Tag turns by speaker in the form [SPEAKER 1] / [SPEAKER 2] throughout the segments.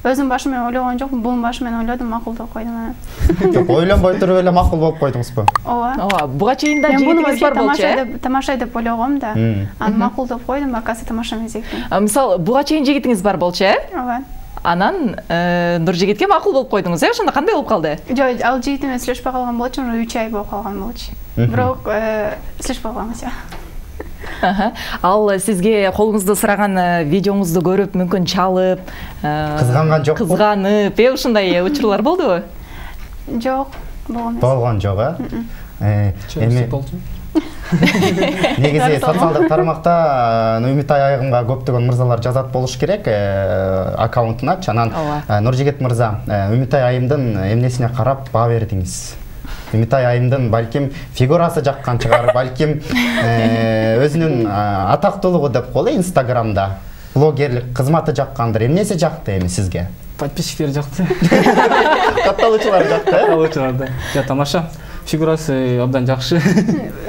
[SPEAKER 1] Өзүм башы менен ойлогон жокмун, бунун башы менен ойлодум, макул деп койдум.
[SPEAKER 2] Жок, ойлонбой туруп эле макул болуп койдуңузбу?
[SPEAKER 1] Ооба.
[SPEAKER 3] Буга чейин да жигитиңиз бар болчу,
[SPEAKER 1] тамаша деп ойлогом да. Анан макул деп койдум, акасы тамаша эмес экен.
[SPEAKER 3] Мисалы, буга чейин жигитиңиз бар болчу,
[SPEAKER 1] Ооба.
[SPEAKER 3] Анан Нуржигитке макул болуп койдуңуз, ошондо кандай болуп калды?
[SPEAKER 1] Жок, ал жигит менен сүйлөшпөй калган болчу, 3 ай болуп калган болчу. Бирок сүйлөшпөй калганбыз.
[SPEAKER 3] Ал сизге колуңузду сыраган видеоңузду көрүп, мүмкүн чалып,
[SPEAKER 2] кызганган жокпу?
[SPEAKER 3] Кызганып, ушундай учурлар болдубу?
[SPEAKER 1] Жок, болгон эмес.
[SPEAKER 2] Болгон жок, эми негизи социалдык тармакта Үмүтай Айгымга көптөгөн мырзалар жазат болуш керек аккаунтуначы. Анан Нуржигит мырза, Үмүтай Айымдын эмнесине карап баа бердиңиз? Үмүтай Айымдын балким фигурасы жаккан чыгар, балким өзүнүн атактуулугу деп коелу Инстаграмда блогерлик кызматы жаккандыр. Эмнеси жакты эми сизге?
[SPEAKER 4] Подписчиктер жакты.
[SPEAKER 2] Катталуучулар жакты.
[SPEAKER 4] Катталуучулар да. Жа тамаша. Фигурасы абдан жакшы.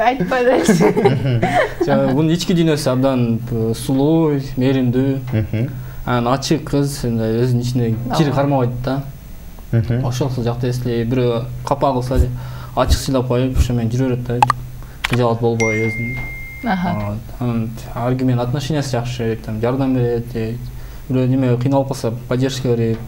[SPEAKER 1] Айтпай дайчы.
[SPEAKER 4] Бунун ички дүйнөсү абдан сулуу, мээримдүү. Анан ачык кыз, өзүнүн ичине кир кармабайт да. Ошол жакты эслей, бирөө капа кылса ачык сыйлап коюп, ошо менен жүрө берет да. Кыжалат болбой өзүн. Анан ар кимдин отношениясы жакшы, жардам берет, бирөө неме кыйналып калса поддержка берет.